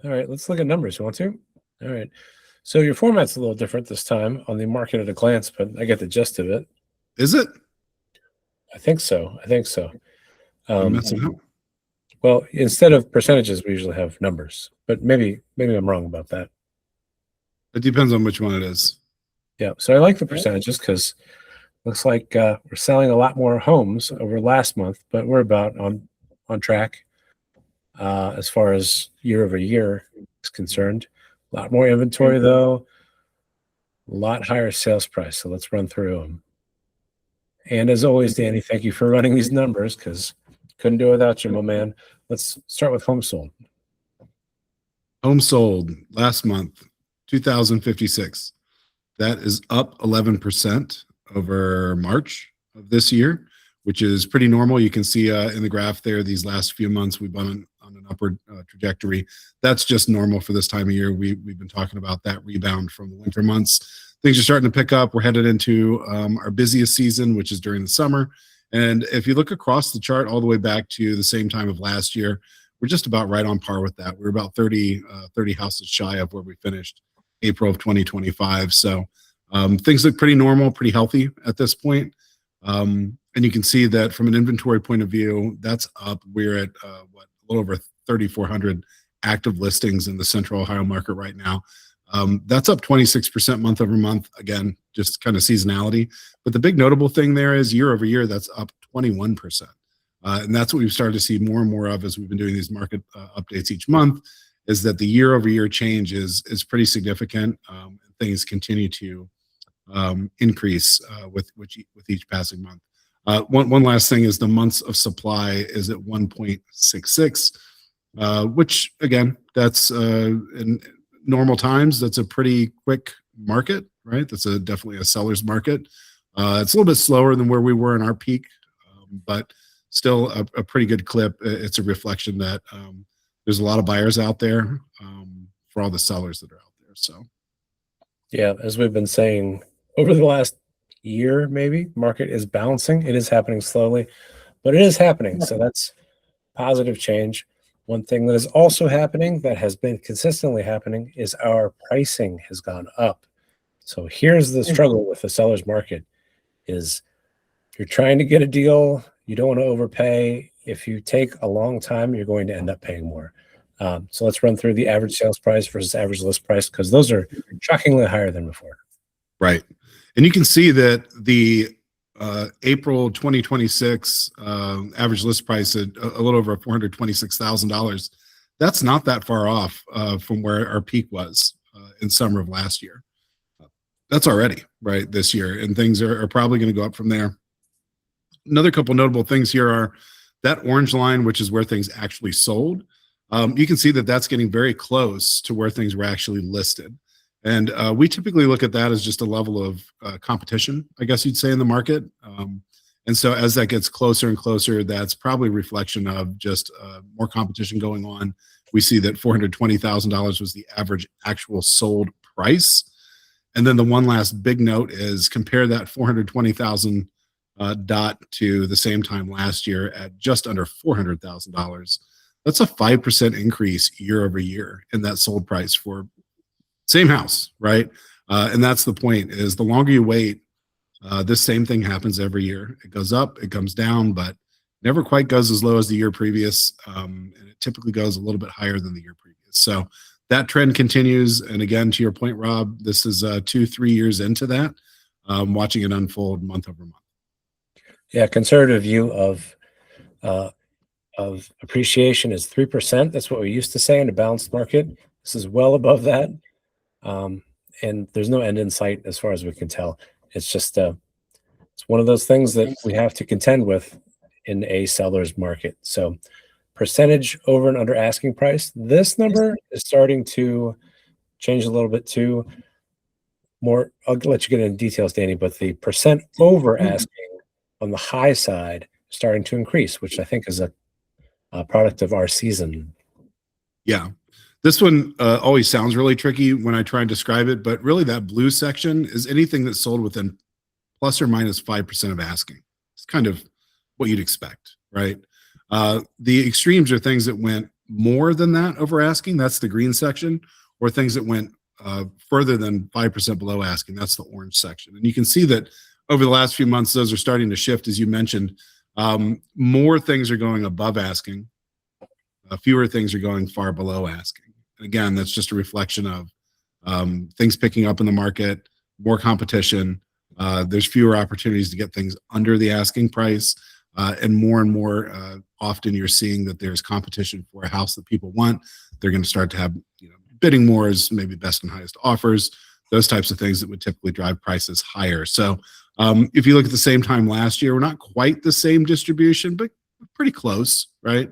All right, let's look at numbers. You want to? All right. So your format's a little different this time on the market at a glance, but I get the gist of it. Is it? I think so. I think so. I'm messing up. Well, instead of percentages, we usually have numbers, but maybe I'm wrong about that. It depends on which one it is. Yeah. So I like the percentages because looks like we're selling a lot more homes over last month, but we're about on track as far as year over year is concerned. A lot more inventory though, a lot higher sales price. So let's run through them. And as always, Danny, thank you for running these numbers because couldn't do it without you, my man. Let's start with home sold. Home sold last month, 2,056. That is up 11% over March of this year, which is pretty normal. You can see in the graph there, these last few months, we've been on an upward trajectory. That's just normal for this time of year. We've been talking about that rebound from the winter months. Things are starting to pick up. We're headed into our busiest season, which is during the summer. And if you look across the chart all the way back to the same time of last year, we're just about right on par with that. We're about 30 houses shy of where we finished April of 2025. So things look pretty normal, pretty healthy at this point. And you can see that from an inventory point of view, that's up. We're at a little over 3,400 active listings in the Central Ohio market right now. That's up 26% month over month. Again, just kind of seasonality. But the big notable thing there is year over year, that's up 21%. And that's what we've started to see more and more of as we've been doing these market updates each month, is that the year over year change is pretty significant. Things continue to increase with each passing month. One last thing is the months of supply is at 1.66, which again, that's in normal times, that's a pretty quick market, right? That's definitely a seller's market. It's a little bit slower than where we were in our peak, but still a pretty good clip. It's a reflection that there's a lot of buyers out there for all the sellers that are out there. So, yeah, as we've been saying over the last year, maybe market is bouncing. It is happening slowly, but it is happening. So that's positive change. One thing that is also happening that has been consistently happening is our pricing has gone up. So here's the struggle with the seller's market is you're trying to get a deal. You don't want to overpay. If you take a long time, you're going to end up paying more. So let's run through the average sales price versus average list price because those are shockingly higher than before. Right. And you can see that the April 2026 average list price at a little over $426,000. That's not that far off from where our peak was in summer of last year. That's already right this year, and things are probably going to go up from there. Another couple notable things here are that orange line, which is where things actually sold. You can see that that's getting very close to where things were actually listed. And we typically look at that as just a level of competition, I guess you'd say, in the market. And so as that gets closer and closer, that's probably a reflection of just more competition going on. We see that $420,000 was the average actual sold price. And then the one last big note is compare that 420,000 dot to the same time last year at just under $400,000. That's a 5% increase year over year in that sold price for same house, right? And that's the point is the longer you wait, this same thing happens every year. It goes up, it comes down, but never quite goes as low as the year previous. And it typically goes a little bit higher than the year previous. So that trend continues. And again, to your point, Rob, this is 2-3 years into that, watching it unfold month over month. Yeah, conservative view of appreciation is 3%. That's what we used to say in a balanced market. This is well above that. And there's no end in sight as far as we can tell. It's just it's one of those things that we have to contend with in a seller's market. So percentage over and under asking price. This number is starting to change a little bit too. More, I'll let you get into details, Danny, but the percent over asking on the high side is starting to increase, which I think is a product of our season. Yeah. This one always sounds really tricky when I try and describe it, but really that blue section is anything that's sold within plus or minus 5% of asking. It's kind of what you'd expect, right? The extremes are things that went more than that over asking, that's the green section, or things that went further than 5% below asking, that's the orange section. And you can see that over the last few months, those are starting to shift, as you mentioned. More things are going above asking, fewer things are going far below asking. And again, that's just a reflection of things picking up in the market, more competition. There's fewer opportunities to get things under the asking price. And more often you're seeing that there's competition for a house that people want. They're going to start to have, bidding more as maybe best and highest offers, those types of things that would typically drive prices higher. So if you look at the same time last year, we're not quite the same distribution, but pretty close, right?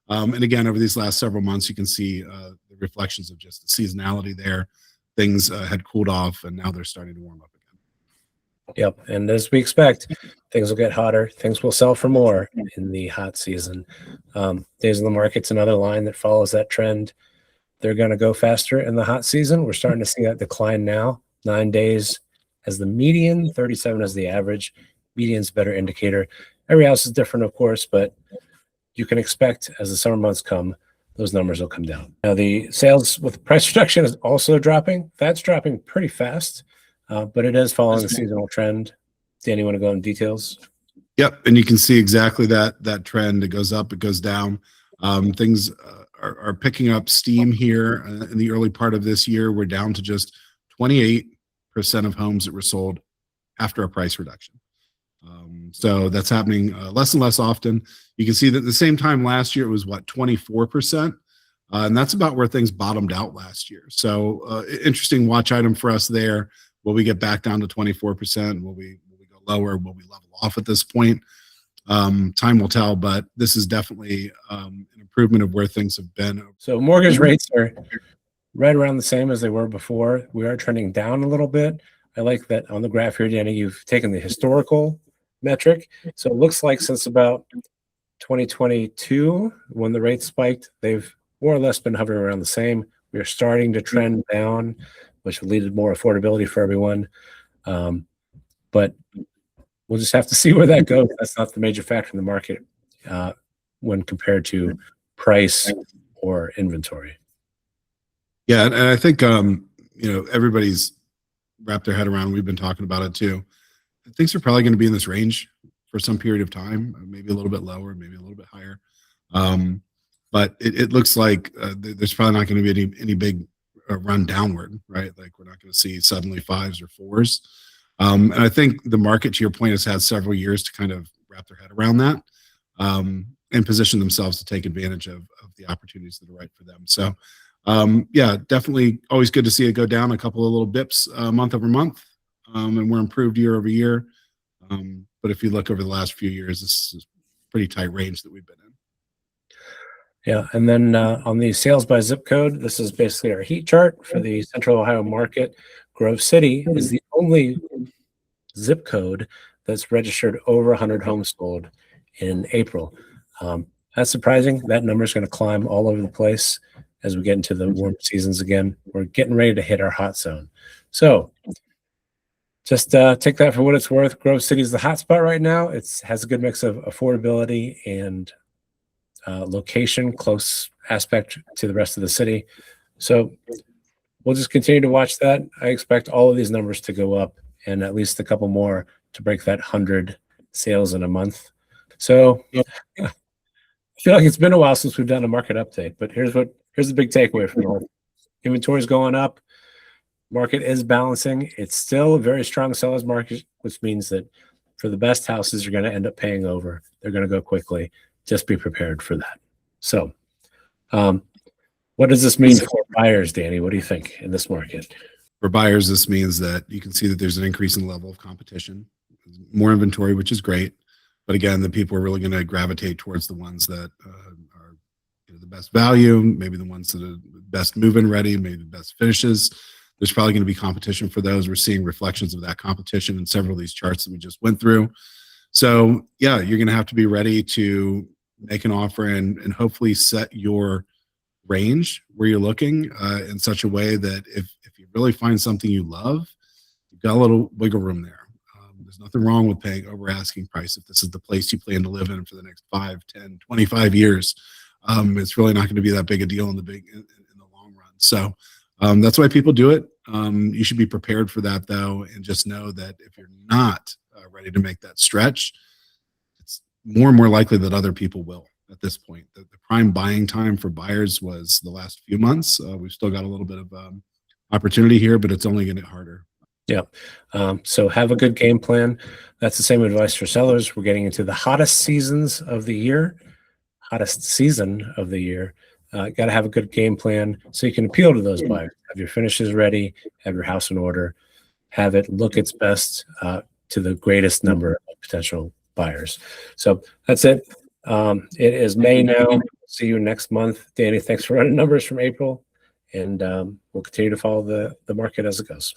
And again, over these last several months, you can see the reflections of just the seasonality there. Things had cooled off, and now they're starting to warm up again. Yep. And as we expect, things will get hotter. Things will sell for more in the hot season. Days on the market's another line that follows that trend. They're going to go faster in the hot season. We're starting to see that decline now. 9 days as the median, 37 as the average. Median's a better indicator. Every house is different, of course, but you can expect as the summer months come, those numbers will come down. Now, the sales with price reduction is also dropping. That's dropping pretty fast, but it is following the seasonal trend. Danny, you want to go in details? Yep, and you can see exactly that trend. It goes up, it goes down. Things are picking up steam here in the early part of this year. We're down to just 28% of homes that were sold after a price reduction. So that's happening less and less often. You can see that at the same time last year, it was 24%. And that's about where things bottomed out last year. So interesting watch item for us there. Will we get back down to 24%? Will we go lower? Will we level off at this point? Time will tell, but this is definitely an improvement of where things have been. So mortgage rates are right around the same as they were before. We are trending down a little bit. I like that on the graph here, Danny, you've taken the historical metric. So it looks like since about 2022, when the rates spiked, they've more or less been hovering around the same. We are starting to trend down, which will lead to more affordability for everyone. But we'll just have to see where that goes. That's not the major factor in the market when compared to price or inventory. Yeah, and I think everybody's wrapped their head around. We've been talking about it too. Things are probably going to be in this range for some period of time, maybe a little bit lower, maybe a little bit higher. But it looks like there's probably not going to be any big run downward, right? Like we're not going to see suddenly 5s or 4s. And I think the market, to your point, has had several years to kind of wrap their head around that and position themselves to take advantage of the opportunities that are right for them. So, yeah, definitely always good to see it go down a couple of little bips month over month, and we're improved year over year. But if you look over the last few years, this is a pretty tight range that we've been in. Yeah, and then on the sales by zip code, this is basically our heat chart for the Central Ohio market. Grove City is the only zip code that's registered over 100 homes sold in April. That's surprising. That number is going to climb all over the place as we get into the warm seasons again. We're getting ready to hit our hot zone. So just take that for what it's worth. Grove City is the hot spot right now. It has a good mix of affordability and location, close aspect to the rest of the city. So we'll just continue to watch that. I expect all of these numbers to go up and at least a couple more to break that 100 sales in a month. So yeah, I feel like it's been a while since we've done a market update, but here's the big takeaway from all. Inventory is going up. Market is balancing. It's still a very strong seller's market, which means that for the best houses, you're going to end up paying over. They're going to go quickly. Just be prepared for that. So what does this mean for buyers, Danny? What do you think in this market? For buyers, this means that you can see that there's an increase in level of competition, more inventory, which is great. But again, the people are really going to gravitate towards the ones that are the best value, maybe the ones that are best move-in ready, maybe the best finishes. There's probably going to be competition for those. We're seeing reflections of that competition in several of these charts that we just went through. So yeah, you're going to have to be ready to make an offer and hopefully set your range where you're looking in such a way that if you really find something you love, you've got a little wiggle room there. There's nothing wrong with paying over asking price if this is the place you plan to live in for the next 5, 10, 25 years. it's really not going to be that big a deal in the long run. So that's why people do it. You should be prepared for that, though, and just know that if you're not ready to make that stretch, it's more and more likely that other people will at this point. The prime buying time for buyers was the last few months. We've still got a little bit of opportunity here, but it's only going to get harder. Yeah. So have a good game plan. That's the same advice for sellers. We're getting into the hottest season of the year. Got to have a good game plan so you can appeal to those buyers. Have your finishes ready, have your house in order, have it look its best to the greatest number of potential buyers. So that's it. It is May now. See you next month. Danny, thanks for running numbers from April. And we'll continue to follow the market as it goes.